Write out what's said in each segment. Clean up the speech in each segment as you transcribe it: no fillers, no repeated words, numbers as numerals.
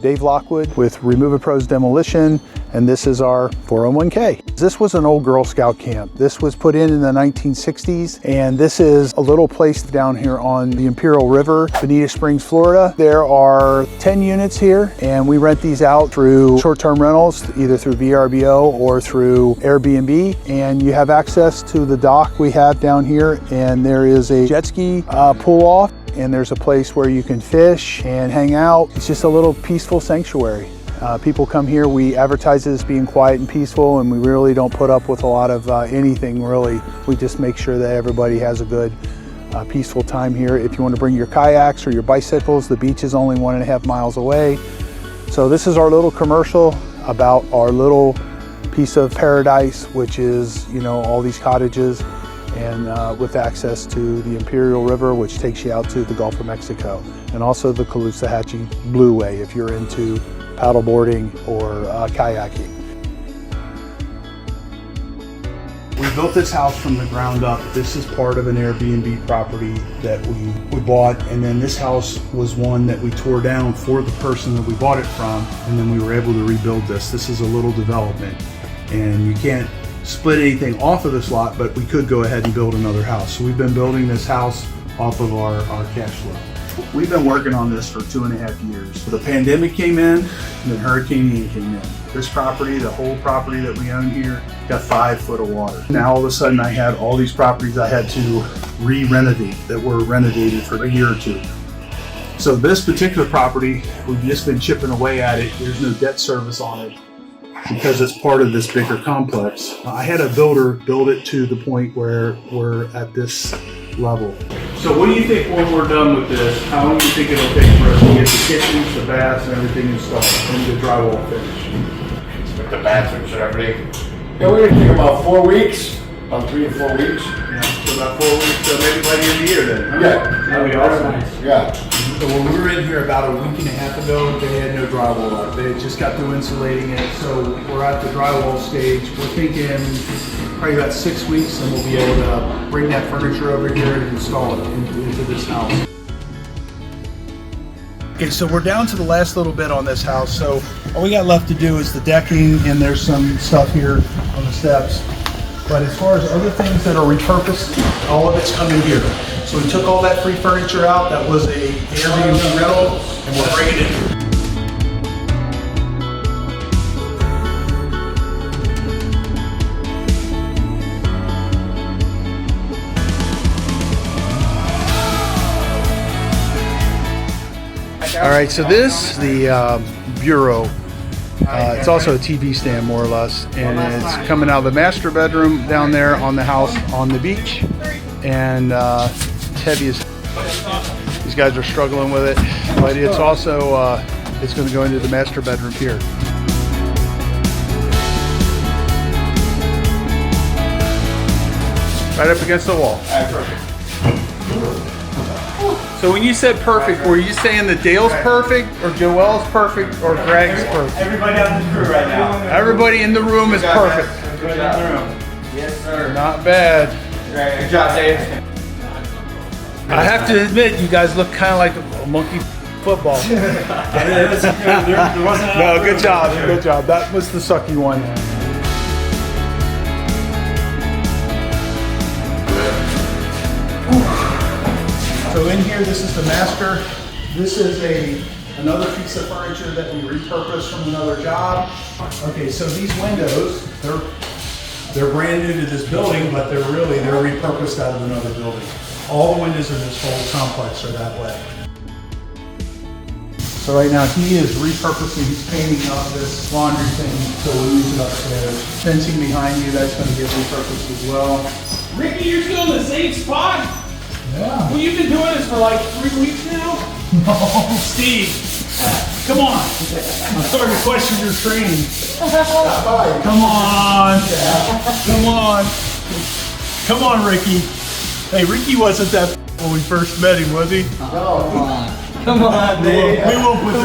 Dave Lockwood with Repurposed Demolition, and this is our 401k. This was an old Girl Scout camp. This was put in the 1960s, and this is a little place down here on the Imperial River, Bonita Springs, Florida. There are 10 units here, and we rent these out through short-term rentals, either through VRBO or through Airbnb, and you have access to the dock we have down here, and there is a jet ski pull-off, and there's a place where you can fish and hang out. It's just a little peaceful sanctuary. People come here, we advertise it as being quiet and peaceful, and we really don't put up with a lot of anything really. We just make sure that everybody has a good, peaceful time here. If you want to bring your kayaks or your bicycles, the beach is only 1.5 miles away. So this is our little commercial about our little piece of paradise, which is, you know, all these cottages, and with access to the Imperial River, which takes you out to the Gulf of Mexico, and also the Caloosahatchee Blueway if you're into paddleboarding or kayaking. We built this house from the ground up. This is part of an Airbnb property that we bought, and then this house was one that we tore down for the person that we bought it from, and then we were able to rebuild this. This is a little development, and you can't split anything off of this lot, but we could go ahead and build another house. So we've been building this house off of our cash flow. We've been working on this for 2.5 years. The pandemic came in, and then Hurricane Ian came in. This property, the whole property that we own here, got 5 foot of water. Now all of a sudden I had all these properties I had to re-renovate that were renovated for a year or two. So this particular property, we've just been chipping away at it. There's no debt service on it, because it's part of this bigger complex. I had a builder build it to the point where we're at this level. So what do you think when we're done with this, how long do you think it'll take for us to get the kitchens, the baths, and everything installed, and the drywall finished? With the bathrooms and everything? Yeah, we're gonna take about 4 weeks, about 3 or 4 weeks. Yeah, so about 4 weeks, so maybe by the end of the year then, huh? Yeah. That'd be awesome. Yeah. So when we were in here about a week and a half ago, they had no drywall up. They had just got through insulating it. So we're at the drywall stage. We're thinking probably about 6 weeks, and we'll be able to bring that furniture over here and install it into this house. Okay, so we're down to the last little bit on this house. So all we got left to do is the decking, and there's some stuff here on the steps. But as far as other things that are repurposed, all of it's coming here. So we took all that free furniture out. That was a Airbnb rental, and we're bringing it here. All right, so this, the bureau, it's also a TV stand more or less, and it's coming out of the master bedroom down there on the house on the beach, and it's heavy as these guys are struggling with it, but it's also it's going to go into the master bedroom here. Right up against the wall. So when you said perfect, were you saying that Dale's perfect, or Joel's perfect, or Greg's perfect? Everybody on the crew right now. Everybody in the room is perfect. Everybody in the room. Yes, sir. Not bad. Good job, Dave. I have to admit, you guys look kind of like a monkey football. There wasn't No, good job, good job. That was the sucky one. So in here, this is the master. This is another piece of furniture that we repurposed from another job. Okay, so these windows, they're brand new to this building, but they're repurposed out of another building. All the windows in this whole complex are that way. So right now he is repurposing, he's painting up this laundry thing, so we'll use it upstairs. Fencing behind you, that's going to get repurposed as well. Ricky, you're still in the same spot? Yeah. Well, you've been doing this for like 3 weeks now? No. Steve, come on. I'm starting to question your training. Come on. Come on. Come on, Ricky. Hey, Ricky wasn't that when we first met him, was he? Come on, Dave. We won't put that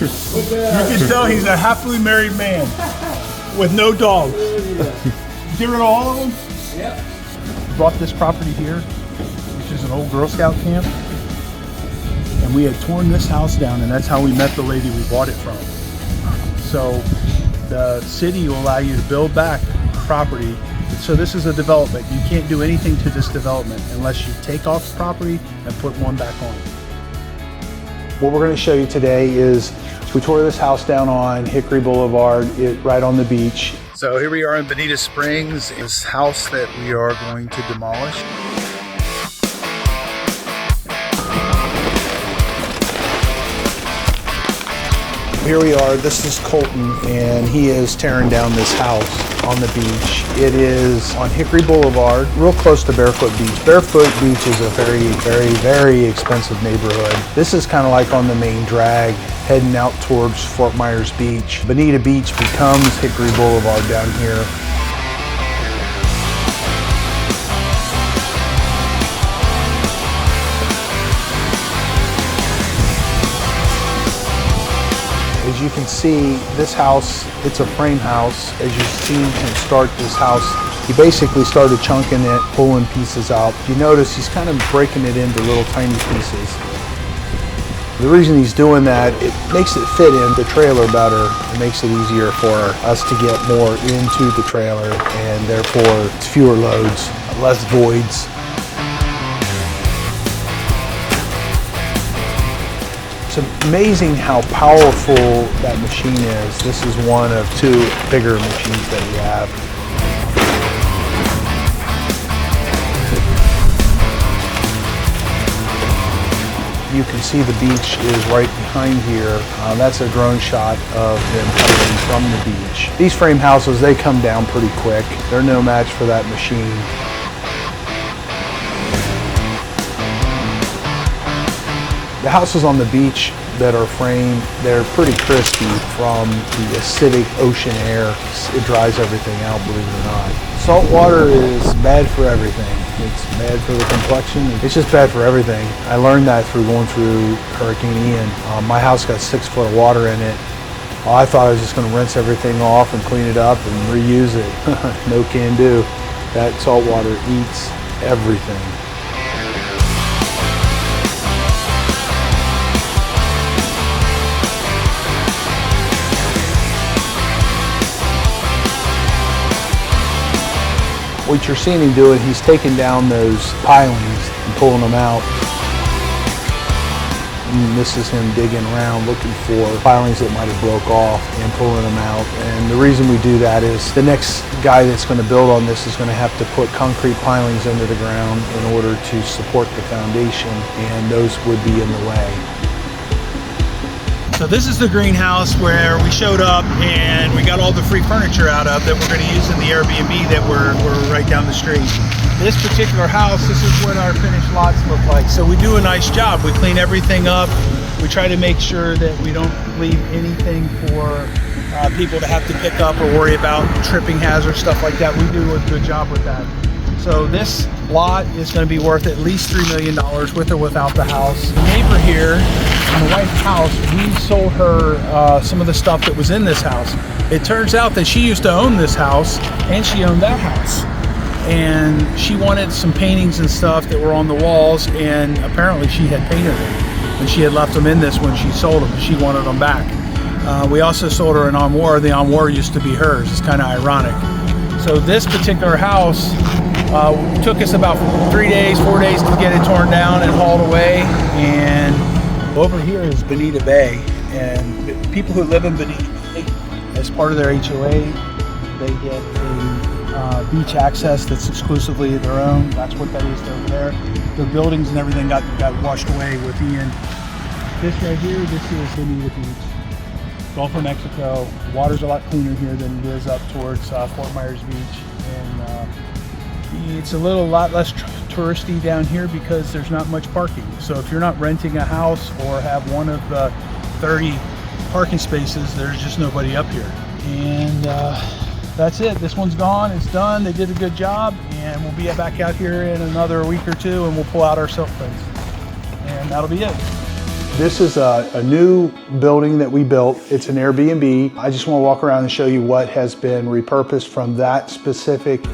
in. You can tell he's a happily married man with no dogs. Get rid of all of them? Yep. Brought this property here, which is an old Girl Scout camp. And we had torn this house down, and that's how we met the lady we bought it from. So the city will allow you to build back property. So this is a development. You can't do anything to this development unless you take off the property and put one back on. What we're going to show you today is we tore this house down on Hickory Boulevard, right on the beach. So here we are in Bonita Springs, this house that we are going to demolish. Here we are, this is Colton, and he is tearing down this house on the beach. It is on Hickory Boulevard, real close to Barefoot Beach. Barefoot Beach is a very expensive neighborhood. This is kind of like on the main drag, heading out towards Fort Myers Beach. Bonita Beach becomes Hickory Boulevard down here. As you can see, this house, it's a frame house. As you've seen him start this house, he basically started chunking it, pulling pieces out. If you notice, he's kind of breaking it into little tiny pieces. The reason he's doing that, it makes it fit in the trailer better. It makes it easier for us to get more into the trailer, and therefore it's fewer loads, less voids. It's amazing how powerful that machine is. This is one of two bigger machines that we have. You can see the beach is right behind here. That's a drone shot of them coming from the beach. These frame houses, they come down pretty quick. They're no match for that machine. The houses on the beach that are framed, they're pretty crispy from the acidic ocean air. It dries everything out, believe it or not. Salt water is bad for everything. It's bad for the complexion. It's just bad for everything. I learned that through going through Hurricane Ian. My house got 6 foot of water in it. I thought I was just going to rinse everything off and clean it up and reuse it. No can do. That salt water eats everything. What you're seeing him doing, he's taking down those pilings and pulling them out. And this is him digging around looking for pilings that might have broke off and pulling them out. And the reason we do that is the next guy that's going to build on this is going to have to put concrete pilings under the ground in order to support the foundation, and those would be in the way. So this is the greenhouse where we showed up and we got all the free furniture out of that we're going to use in the Airbnb that we're right down the street. This particular house, this is what our finished lots look like. So we do a nice job. We clean everything up. We try to make sure that we don't leave anything for people to have to pick up or worry about tripping hazards, stuff like that. We do a good job with that. So this lot is going to be worth at least $3 million with or without the house. The neighbor here, in the white house, we sold her some of the stuff that was in this house. It turns out that she used to own this house and she owned that house. And she wanted some paintings and stuff that were on the walls, and apparently she had painted them. And she had left them in this when she sold them. She wanted them back. We also sold her an armoire. The armoire used to be hers. It's kind of ironic. So this particular house took us about 4 days to get it torn down and hauled away. And over here is Bonita Bay, and people who live in Bonita Bay, as part of their HOA, they get a beach access that's exclusively their own. That's what that is over there. Their buildings and everything got washed away with Ian. This right here, this is Bonita Beach, Gulf of Mexico. The water's a lot cleaner here than it is up towards Fort Myers Beach, and it's a lot less touristy down here because there's not much parking. So if you're not renting a house or have one of the 30 parking spaces, there's just nobody up here. And that's it. This one's gone. It's done. They did a good job, and we'll be back out here in another week or two, and we'll pull out our silk fence, and that'll be it. This is a new building that we built. It's an Airbnb. I just want to walk around and show you what has been repurposed from that specific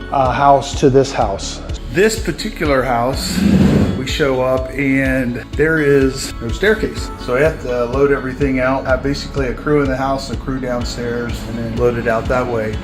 house to this house. This particular house, we show up and there is no staircase. So I have to load everything out. I have basically a crew in the house, a crew downstairs, and then load it out that way.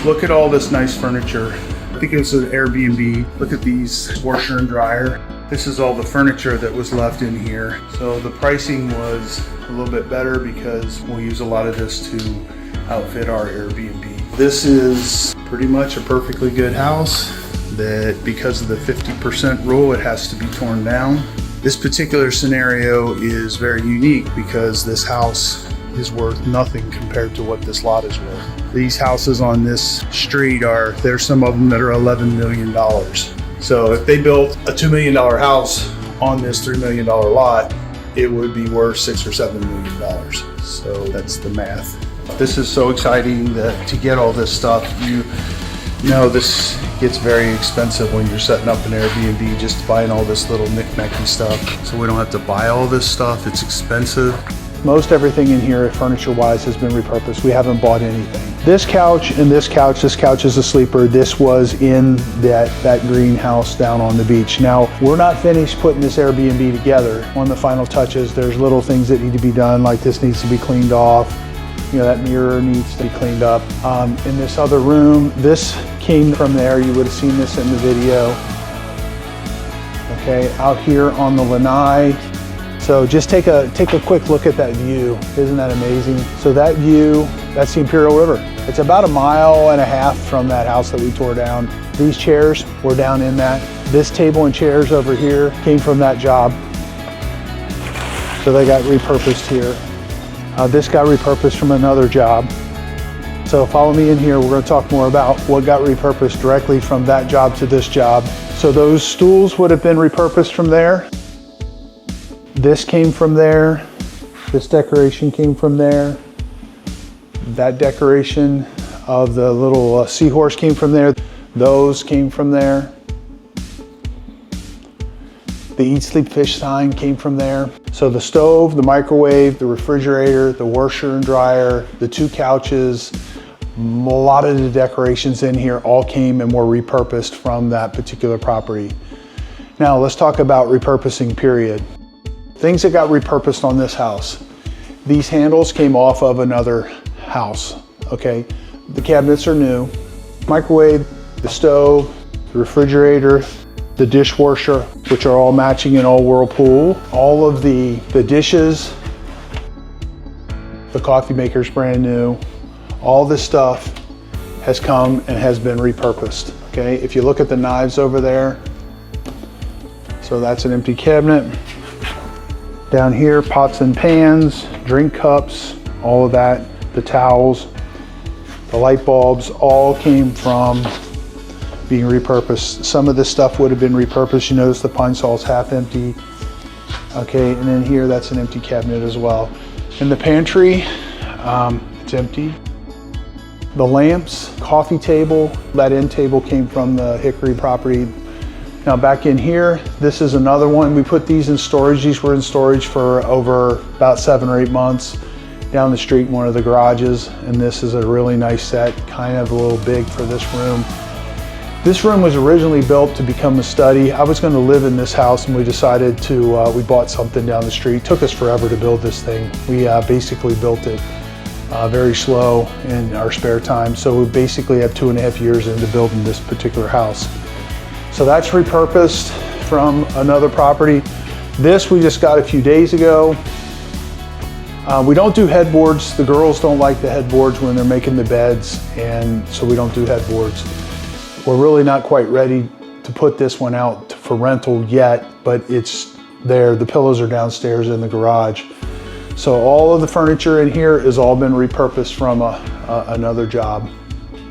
Look at all this nice furniture. I think it's an Airbnb. Look at these washer and dryer. This is all the furniture that was left in here. So the pricing was a little bit better because we'll use a lot of this to outfit our Airbnb. This is pretty much a perfectly good house that because of the 50% rule, it has to be torn down. This particular scenario is very unique because this house is worth nothing compared to what this lot is worth. These houses on this street there's some of them that are $11 million. So if they built a $2 million house on this $3 million lot, it would be worth $6 or $7 million. So that's the math. This is so exciting that to get all this stuff, you know this gets very expensive when you're setting up an Airbnb, just buying all this little knick-knacky stuff. So we don't have to buy all this stuff, it's expensive. Most everything in here, furniture-wise, has been repurposed. We haven't bought anything. This couch and this couch is a sleeper. This was in that greenhouse down on the beach. Now, we're not finished putting this Airbnb together. One of the final touches, there's little things that need to be done, like this needs to be cleaned off. You know, that mirror needs to be cleaned up. In this other room, this came from there. You would have seen this in the video. Okay, out here on the lanai. So just take a quick look at that view. Isn't that amazing? So that view, that's the Imperial River. It's about 1.5 miles from that house that we tore down. These chairs were down in that. This table and chairs over here came from that job. So they got repurposed here. This got repurposed from another job. So follow me in here. We're going to talk more about what got repurposed directly from that job to this job. So those stools would have been repurposed from there. This came from there. This decoration came from there. That decoration of the little seahorse came from there. Those came from there. The Eat Sleep Fish sign came from there. So the stove, the microwave, the refrigerator, the washer and dryer, the 2 couches, a lot of the decorations in here all came and were repurposed from that particular property. Now let's talk about repurposing period. Things that got repurposed on this house. These handles came off of another house, okay? The cabinets are new. Microwave, the stove, the refrigerator, the dishwasher, which are all matching in all Whirlpool. All of the dishes, the coffee maker's brand new. All this stuff has come and has been repurposed, okay? If you look at the knives over there, so that's an empty cabinet. Down here, pots and pans, drink cups, all of that, the towels, the light bulbs, all came from being repurposed. Some of this stuff would have been repurposed. You notice the pine saw is half empty. Okay, and then here, that's an empty cabinet as well. In the pantry, it's empty. The lamps, coffee table, that end table came from the Hickory property. Now back in here, this is another one. We put these in storage. These were in storage for over about 7 or 8 months down the street in one of the garages. And this is a really nice set, kind of a little big for this room. This room was originally built to become a study. I was going to live in this house and we decided to, we bought something down the street. It took us forever to build this thing. We basically built it very slow in our spare time. So we basically have 2.5 years into building this particular house. So that's repurposed from another property. This we just got a few days ago. We don't do headboards. The girls don't like the headboards when they're making the beds, and so we don't do headboards. We're really not quite ready to put this one out for rental yet, but it's there. The pillows are downstairs in the garage. So all of the furniture in here has all been repurposed from another job,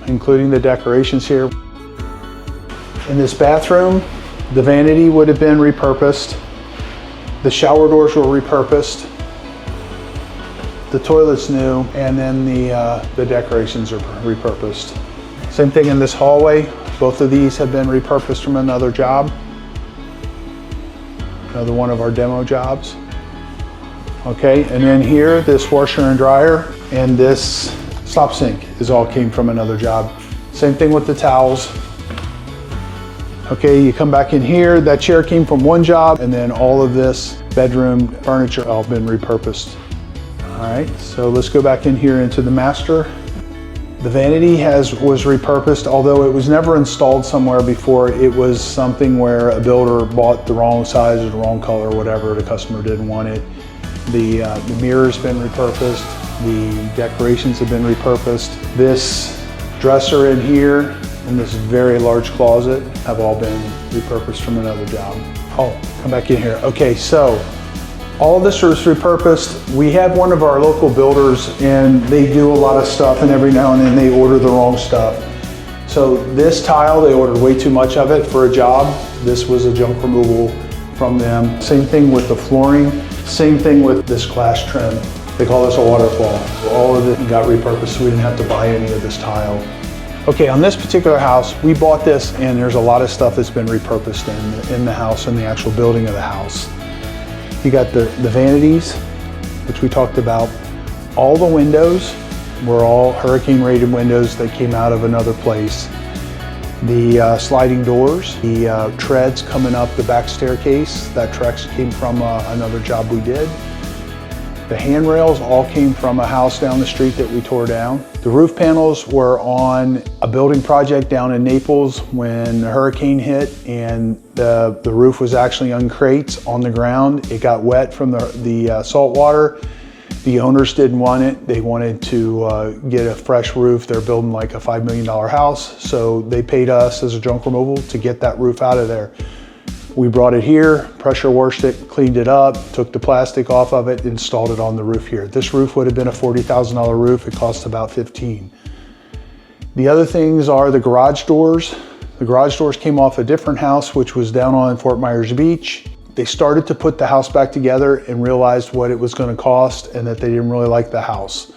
including the decorations here. In this bathroom, the vanity would have been repurposed. The shower doors were repurposed. The toilet's new, and then the decorations are repurposed. Same thing in this hallway. Both of these have been repurposed from another job. Another one of our demo jobs. Okay, and then here, this washer and dryer and this slop sink all came from another job. Same thing with the towels. Okay, you come back in here, that chair came from one job, and then all of this bedroom furniture all been repurposed. All right, so let's go back in here into the master. The vanity was repurposed, although it was never installed somewhere before. It was something where a builder bought the wrong size or the wrong color or whatever, the customer didn't want it. The mirror's been repurposed, the decorations have been repurposed. This dresser in here and this very large closet have all been repurposed from another job. Oh, come back in here. Okay, so all this is repurposed. We have one of our local builders and they do a lot of stuff, and every now and then they order the wrong stuff. So this tile, they ordered way too much of it for a job. This was a junk removal from them. Same thing with the flooring. Same thing with this glass trim. They call this a waterfall. All of it got repurposed, so we didn't have to buy any of this tile. Okay, on this particular house, we bought this and there's a lot of stuff that's been repurposed in the house and the actual building of the house. You got the vanities, which we talked about. All the windows were all hurricane rated windows that came out of another place. The sliding doors, the treads coming up the back staircase, that trex came from another job we did. The handrails all came from a house down the street that we tore down. The roof panels were on a building project down in Naples when the hurricane hit, and the roof was actually on crates on the ground. It got wet from the salt water. The owners didn't want it. They wanted to get a fresh roof. They're building like a $5 million house, so they paid us as a junk removal to get that roof out of there. We brought it here, pressure washed it, cleaned it up, took the plastic off of it, installed it on the roof here. This roof would have been a $40,000 roof. It cost about $15,000. The other things are the garage doors. The garage doors came off a different house, which was down on Fort Myers Beach. They started to put the house back together and realized what it was going to cost and that they didn't really like the house.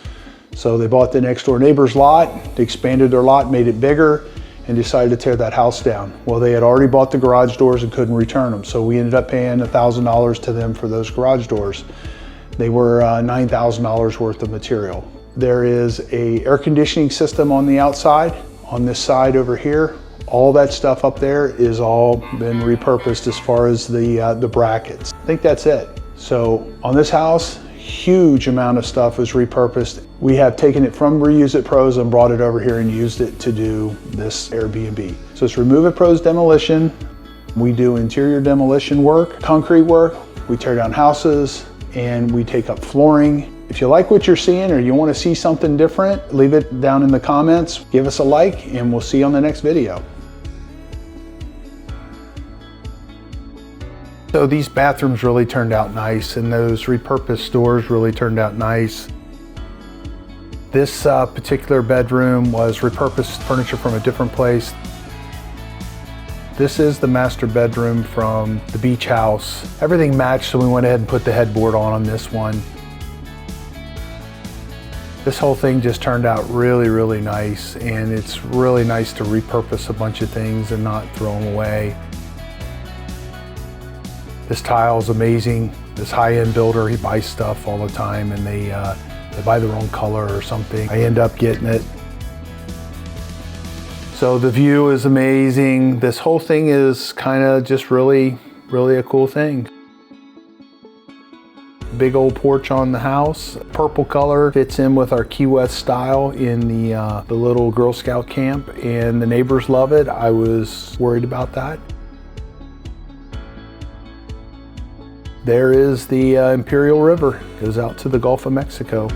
So they bought the next door neighbor's lot, they expanded their lot, made it bigger, and decided to tear that house down. Well, they had already bought the garage doors and couldn't return them, so we ended up paying $1,000 to them for those garage doors. They were $9,000 worth of material. There is an air conditioning system on the outside. On this side over here, all that stuff up there is all been repurposed as far as the brackets. I think that's it. So on this house, huge amount of stuff was repurposed. We have taken it from Reuse It Pros and brought it over here and used it to do this Airbnb. So it's Remove It Pros Demolition. We do interior demolition work, concrete work. We tear down houses and we take up flooring. If you like what you're seeing or you want to see something different, leave it down in the comments. Give us a like and we'll see you on the next video. So these bathrooms really turned out nice, and those repurposed doors really turned out nice. This particular bedroom was repurposed furniture from a different place. This is the master bedroom from the beach house. Everything matched, so we went ahead and put the headboard on this one. This whole thing just turned out really, really nice, and it's really nice to repurpose a bunch of things and not throw them away. This tile is amazing. This high-end builder, he buys stuff all the time and they buy the wrong color or something. I end up getting it. So the view is amazing. This whole thing is kind of just really, really a cool thing. Big old porch on the house. Purple color fits in with our Key West style in the little Girl Scout camp, and the neighbors love it. I was worried about that. There is the Imperial River, goes out to the Gulf of Mexico.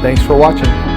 Thanks for watching.